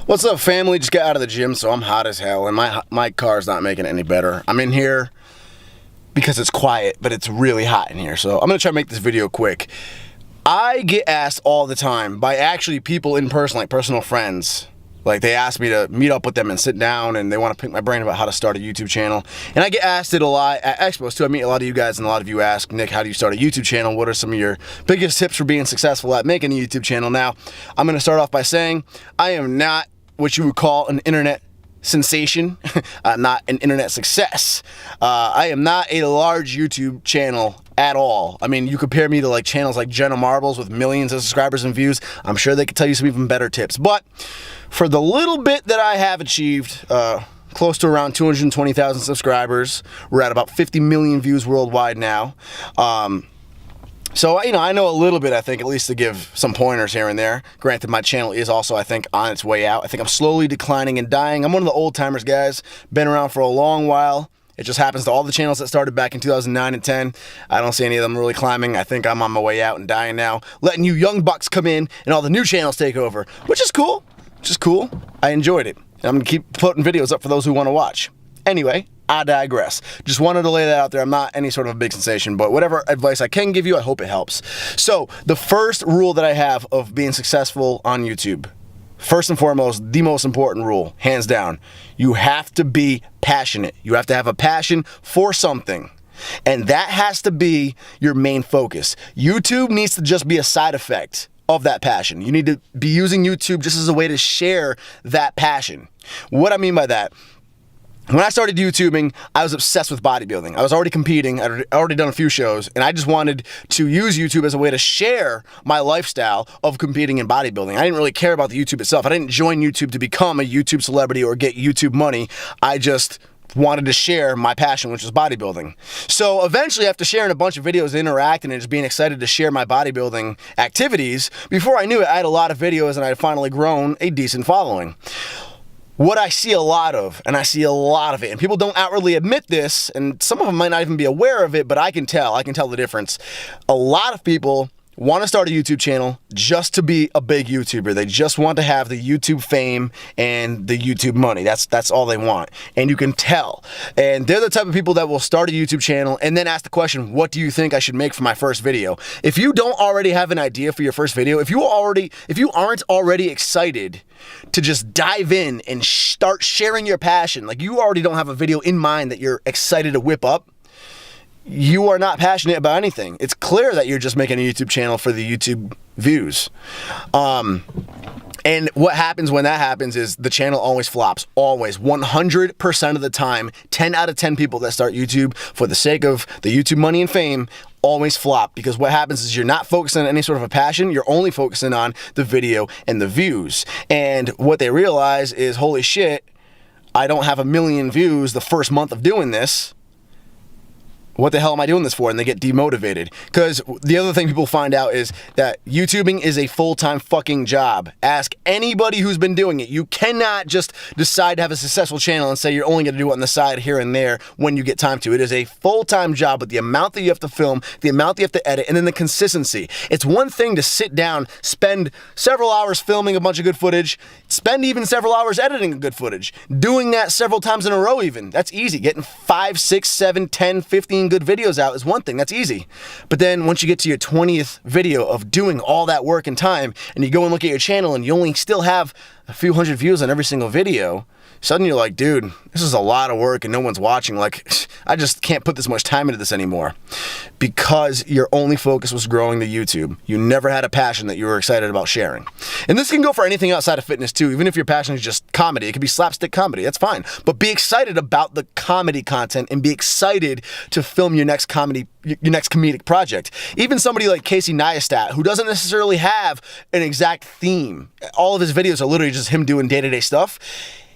What's up, family? Just got out of the gym, so I'm hot as hell, and my car's not making it any better. I'm in here because it's quiet, but it's really hot in here, so I'm gonna try to make this video quick. I get asked all the time by actually people in person, like personal friends. Like, they ask me to meet up with them and sit down, and they want to pick my brain about how to start a YouTube channel. And I get asked it a lot at expos too. I meet a lot of you guys, and a lot of you ask, Nick, how do you start a YouTube channel? What are some of your biggest tips for being successful at making a YouTube channel? Now, I'm going to start off by saying I am not what you would call an internet sensation, not an internet success. I am not a large YouTube channel at all. I mean, you compare me to like channels like Jenna Marbles with millions of subscribers and views, I'm sure they could tell you some even better tips. But for the little bit that I have achieved, close to around 220,000 subscribers, we're at about 50 million views worldwide now. So, you know, I know a little bit, I think, at least to give some pointers here and there. Granted, my channel is also, I think, on its way out. I think I'm slowly declining and dying. I'm one of the old timers, guys. Been around for a long while. It just happens to all the channels that started back in 2009 and 10. I don't see any of them really climbing. I think I'm on my way out and dying now. Letting you young bucks come in and all the new channels take over, which is cool. Which is cool. I enjoyed it. And I'm going to keep putting videos up for those who want to watch. Anyway, I digress. Just wanted to lay that out there. I'm not any sort of a big sensation, but whatever advice I can give you, I hope it helps. So, the first rule that I have of being successful on YouTube, first and foremost, the most important rule, hands down, you have to be passionate. You have to have a passion for something. And that has to be your main focus. YouTube needs to just be a side effect of that passion. You need to be using YouTube just as a way to share that passion. What I mean by that, when I started YouTubing, I was obsessed with bodybuilding. I was already competing. I'd already done a few shows, and I just wanted to use YouTube as a way to share my lifestyle of competing in bodybuilding. I didn't really care about the YouTube itself. I didn't join YouTube to become a YouTube celebrity or get YouTube money. I just wanted to share my passion, which is bodybuilding. So eventually, after sharing a bunch of videos, interacting, and just being excited to share my bodybuilding activities, before I knew it, I had a lot of videos, and I had finally grown a decent following. What I see a lot of, and I see a lot of it, and people don't outwardly admit this, and some of them might not even be aware of it, but I can tell the difference. A lot of people want to start a YouTube channel just to be a big YouTuber. They just want to have the YouTube fame and the YouTube money. That's all they want. And you can tell. And they're the type of people that will start a YouTube channel and then ask the question, what do you think I should make for my first video? If you don't already have an idea for your first video, if you aren't already excited to just dive in and start sharing your passion, like you already don't have a video in mind that you're excited to whip up, you are not passionate about anything. It's clear that you're just making a YouTube channel for the YouTube views. And what happens when that happens is the channel always flops. Always. 100% of the time, 10 out of 10 people that start YouTube for the sake of the YouTube money and fame always flop, because what happens is you're not focusing on any sort of a passion. You're only focusing on the video and the views. And what they realize is, holy shit, I don't have 1 million views the first month of doing this. What the hell am I doing this for? And they get demotivated. Because the other thing people find out is that YouTubing is a full-time fucking job. Ask anybody who's been doing it. You cannot just decide to have a successful channel and say you're only going to do it on the side here and there when you get time to. It is a full-time job with the amount that you have to film, the amount that you have to edit, and then the consistency. It's one thing to sit down, spend several hours filming a bunch of good footage, spend even several hours editing good footage. Doing that several times in a row even. That's easy. Getting 5, 6, 7, 10, 15 good videos out is one thing. That's easy. But then once you get to your 20th video of doing all that work and time, and you go and look at your channel and you only still have a few hundred views on every single video, suddenly you're like, dude, this is a lot of work and no one's watching. Like, I just can't put this much time into this anymore. Because your only focus was growing the YouTube. You never had a passion that you were excited about sharing. And this can go for anything outside of fitness too. Even if your passion is just comedy, it could be slapstick comedy, that's fine. But be excited about the comedy content and be excited to film your next comedic project. Even somebody like Casey Neistat, who doesn't necessarily have an exact theme. All of his videos are literally just him doing day-to-day stuff.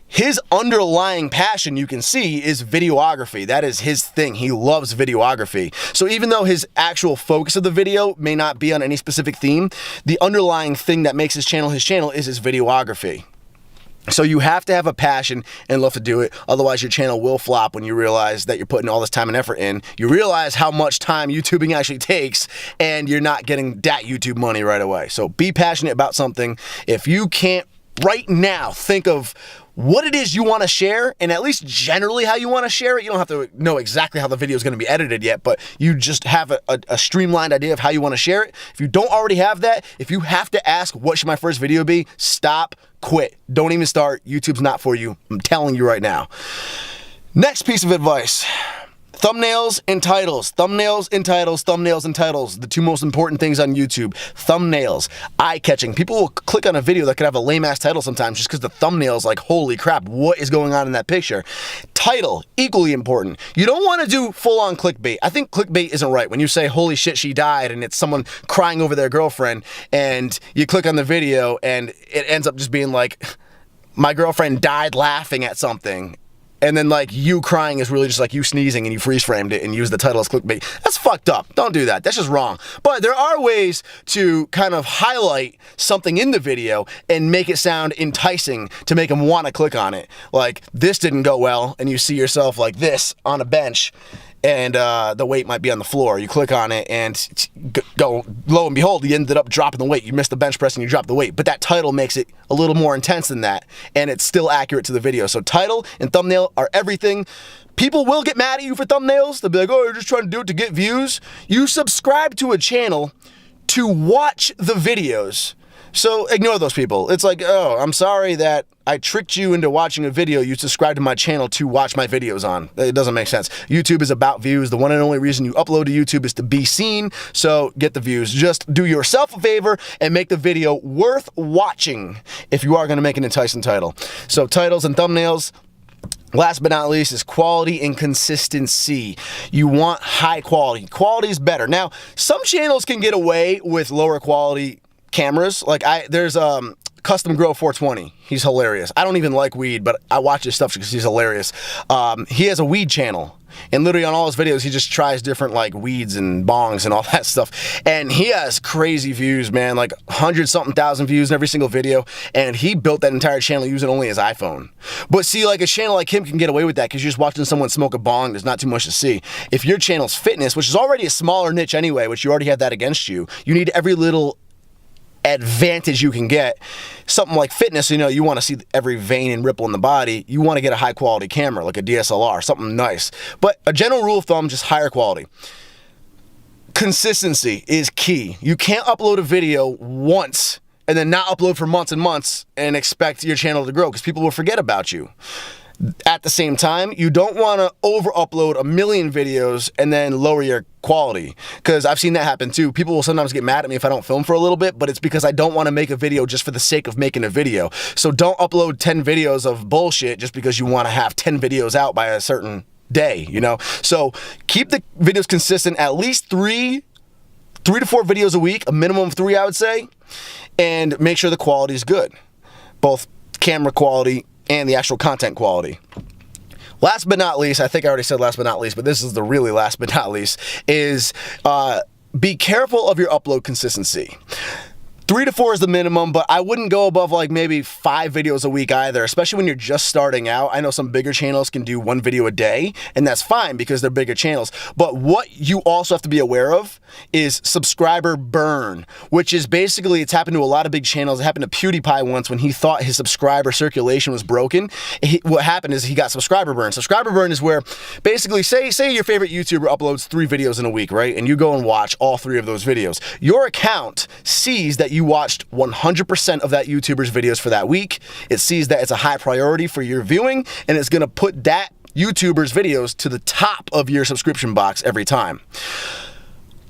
His underlying passion, you can see, is videography. That is his thing. He loves videography. So even though his actual focus of the video may not be on any specific theme, the underlying thing that makes his channel is his videography. So you have to have a passion and love to do it. Otherwise, your channel will flop when you realize that you're putting all this time and effort in. You realize how much time YouTubing actually takes, and you're not getting that YouTube money right away. So be passionate about something. If you can't right now think of what it is you want to share, and at least generally how you want to share it. You don't have to know exactly how the video is going to be edited yet, but you just have a streamlined idea of how you want to share it. If you don't already have that, if you have to ask, what should my first video be? Stop, quit. Don't even start. YouTube's not for you. I'm telling you right now. Next piece of advice. Thumbnails and titles. Thumbnails and titles. Thumbnails and titles. The two most important things on YouTube. Thumbnails. Eye-catching. People will click on a video that could have a lame-ass title sometimes just because the thumbnail's like, holy crap, what is going on in that picture? Title. Equally important. You don't want to do full-on clickbait. I think clickbait isn't right. When you say, holy shit, she died, and it's someone crying over their girlfriend, and you click on the video, and it ends up just being like, my girlfriend died laughing at something. And then like you crying is really just like you sneezing and you freeze framed it and use the title as clickbait. That's fucked up. Don't do that. That's just wrong. But there are ways to kind of highlight something in the video and make it sound enticing to make them want to click on it. Like this didn't go well and you see yourself like this on a bench and the weight might be on the floor. You click on it and go, lo and behold, you ended up dropping the weight. You missed the bench press and you dropped the weight. But that title makes it a little more intense than that, and it's still accurate to the video. So title and thumbnail are everything. People will get mad at you for thumbnails. They'll be like, oh, you're just trying to do it to get views. You subscribe to a channel to watch the videos. So ignore those people. It's like, oh, I'm sorry that I tricked you into watching a video. You subscribe to my channel to watch my videos on. It doesn't make sense. YouTube is about views. The one and only reason you upload to YouTube is to be seen. So get the views. Just do yourself a favor and make the video worth watching if you are going to make an enticing title. So titles and thumbnails. Last but not least is quality and consistency. You want high quality. Quality is better. Now, some channels can get away with lower quality cameras. Like there's Custom Grow 420. He's hilarious. I don't even like weed, but I watch his stuff because he's hilarious. He has a weed channel, and literally on all his videos, he just tries different like weeds and bongs and all that stuff. And he has crazy views, man, like 100-something thousand views in every single video. And he built that entire channel using only his iPhone. But see, like a channel like him can get away with that because you're just watching someone smoke a bong. There's not too much to see. If your channel's fitness, which is already a smaller niche anyway, which you already have that against you, you need every little advantage you can get. Something like fitness, you know, you want to see every vein and ripple in the body. You want to get a high quality camera like a DSLR, something nice. But a general rule of thumb, just higher quality. Consistency is key. You can't upload a video once and then not upload for months and months and expect your channel to grow because people will forget about you. At the same time, you don't want to over-upload a million videos and then lower your quality, because I've seen that happen too. People will sometimes get mad at me if I don't film for a little bit, but it's because I don't want to make a video just for the sake of making a video. So don't upload 10 videos of bullshit just because you want to have 10 videos out by a certain day, you know? So keep the videos consistent, at least three to four videos a week, a minimum of 3, I would say, and make sure the quality is good, both camera quality and the actual content quality. Last but not least, I think I already said last but not least, but this is the really last but not least, is be careful of your upload consistency. 3 to 4 is the minimum, but I wouldn't go above like maybe 5 videos a week either, especially when you're just starting out. I know some bigger channels can do 1 video a day, and that's fine because they're bigger channels. But what you also have to be aware of is subscriber burn, which is basically, it's happened to a lot of big channels. It happened to PewDiePie once when he thought his subscriber circulation was broken. What happened is he got subscriber burn. Subscriber burn is where basically, say your favorite YouTuber uploads 3 videos in a week, right? And you go and watch all 3 of those videos. Your account sees that you watched 100% of that YouTuber's videos for that week. It sees that it's a high priority for your viewing, and it's gonna put that YouTuber's videos to the top of your subscription box every time.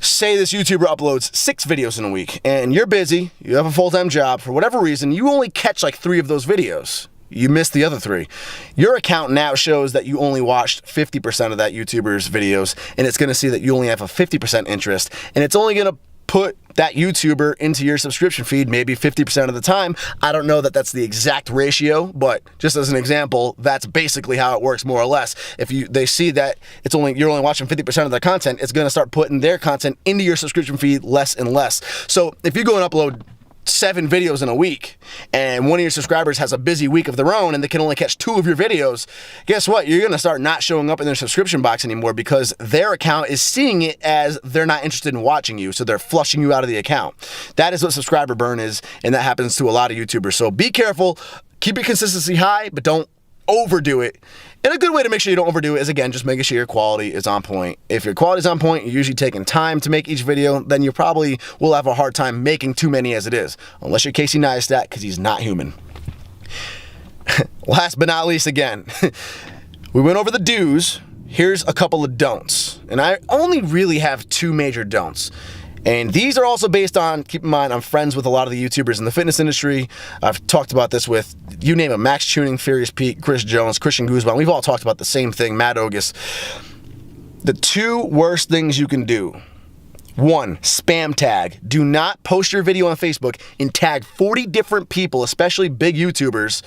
Say this YouTuber uploads 6 videos in a week, and you're busy, you have a full-time job, for whatever reason, you only catch like 3 of those videos. You missed the other 3. Your account now shows that you only watched 50% of that YouTuber's videos, and it's gonna see that you only have a 50% interest, and it's only gonna put that YouTuber into your subscription feed maybe 50% of the time. I don't know that that's the exact ratio, but just as an example, that's basically how it works more or less. If they see that you're only watching 50% of their content, it's going to start putting their content into your subscription feed less and less. So if you go and upload 7 videos in a week, and one of your subscribers has a busy week of their own and they can only catch 2 of your videos, guess what? You're gonna start not showing up in their subscription box anymore because their account is seeing it as they're not interested in watching you, so they're flushing you out of the account. That is what subscriber burn is, and that happens to a lot of YouTubers. So be careful, keep your consistency high, but don't overdo it. And a good way to make sure you don't overdo it is, again, just making sure your quality is on point. If your quality is on point, you're usually taking time to make each video, then you probably will have a hard time making too many as it is. Unless you're Casey Neistat, because he's not human. Last but not least, again, we went over the do's. Here's a couple of don'ts. And I only really have 2 major don'ts. And these are also based on, keep in mind, I'm friends with a lot of the YouTubers in the fitness industry. I've talked about this with, you name it, Max Tuning, Furious Pete, Chris Jones, Christian Guzman. We've all talked about the same thing, Matt Ogus. The 2 worst things you can do. 1, spam tag. Do not post your video on Facebook and tag 40 different people, especially big YouTubers,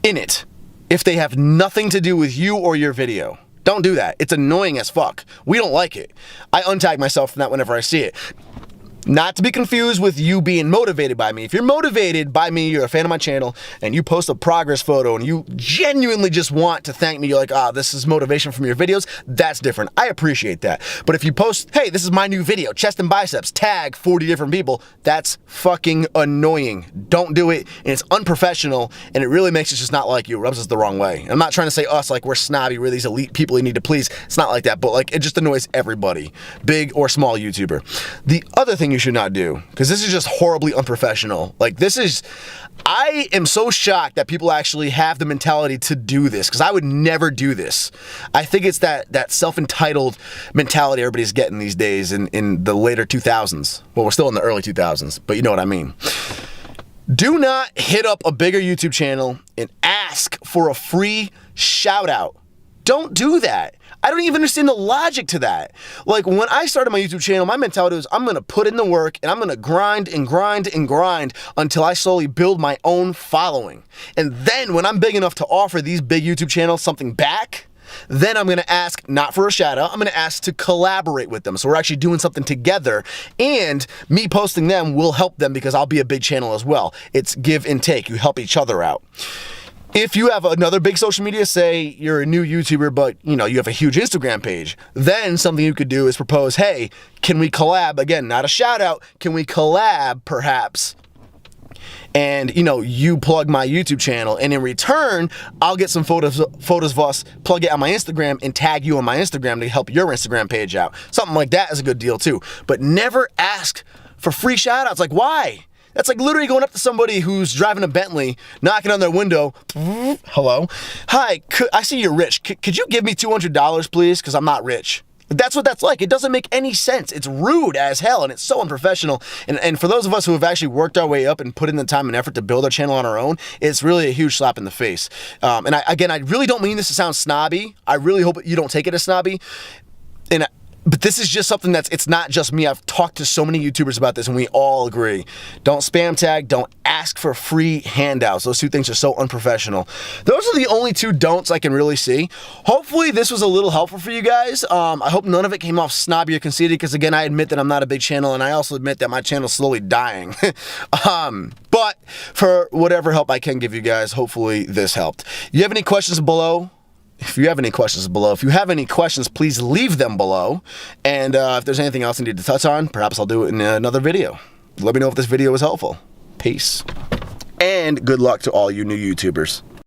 in it if they have nothing to do with you or your video. Don't do that. It's annoying as fuck. We don't like it. I untag myself from that whenever I see it. Not to be confused with you being motivated by me. If you're motivated by me, you're a fan of my channel, and you post a progress photo and you genuinely just want to thank me, you're like, this is motivation from your videos, that's different. I appreciate that. But if you post, hey, this is my new video, chest and biceps, tag 40 different people, that's fucking annoying. Don't do it, and it's unprofessional, and it really makes us just not like you. It rubs us the wrong way. I'm not trying to say us like we're snobby, we're these elite people you need to please. It's not like that, but like it just annoys everybody, big or small YouTuber. The other thing you should not do, because this is just horribly unprofessional. Like I am so shocked that people actually have the mentality to do this, because I would never do this. I think it's that self-entitled mentality everybody's getting these days in the later 2000s. Well, we're still in the early 2000s, but you know what I mean. Do not hit up a bigger YouTube channel and ask for a free shout out. Don't do that. I don't even understand the logic to that. Like, when I started my YouTube channel, my mentality was I'm going to put in the work and I'm going to grind and grind and grind until I slowly build my own following. And then when I'm big enough to offer these big YouTube channels something back, then I'm going to ask not for a shout out, I'm going to ask to collaborate with them. So we're actually doing something together, and me posting them will help them because I'll be a big channel as well. It's give and take. You help each other out. If you have another big social media, say you're a new YouTuber, but you have a huge Instagram page, then something you could do is propose, hey, can we collab? Again, not a shout out. Can we collab perhaps? And you plug my YouTube channel, and in return, I'll get some photos of us, plug it on my Instagram, and tag you on my Instagram to help your Instagram page out. Something like that is a good deal too. But never ask for free shout outs. Like, why? That's like literally going up to somebody who's driving a Bentley, knocking on their window. Hello. Hi, I see you're rich. Could you give me $200, please? Because I'm not rich. That's what that's like. It doesn't make any sense. It's rude as hell, and it's so unprofessional. And for those of us who have actually worked our way up and put in the time and effort to build our channel on our own, it's really a huge slap in the face. And I really don't mean this to sound snobby. I really hope you don't take it as snobby. But this is just something it's not just me. I've talked to so many YouTubers about this, and we all agree. Don't spam tag. Don't ask for free handouts. Those 2 things are so unprofessional. Those are the only 2 don'ts I can really see. Hopefully, this was a little helpful for you guys. I hope none of it came off snobby or conceited, because, again, I admit that I'm not a big channel, and I also admit that my channel's slowly dying. But for whatever help I can give you guys, hopefully this helped. You have any questions below? If you have any questions, please leave them below. And if there's anything else I need to touch on, perhaps I'll do it in another video. Let me know if this video was helpful. Peace. And good luck to all you new YouTubers.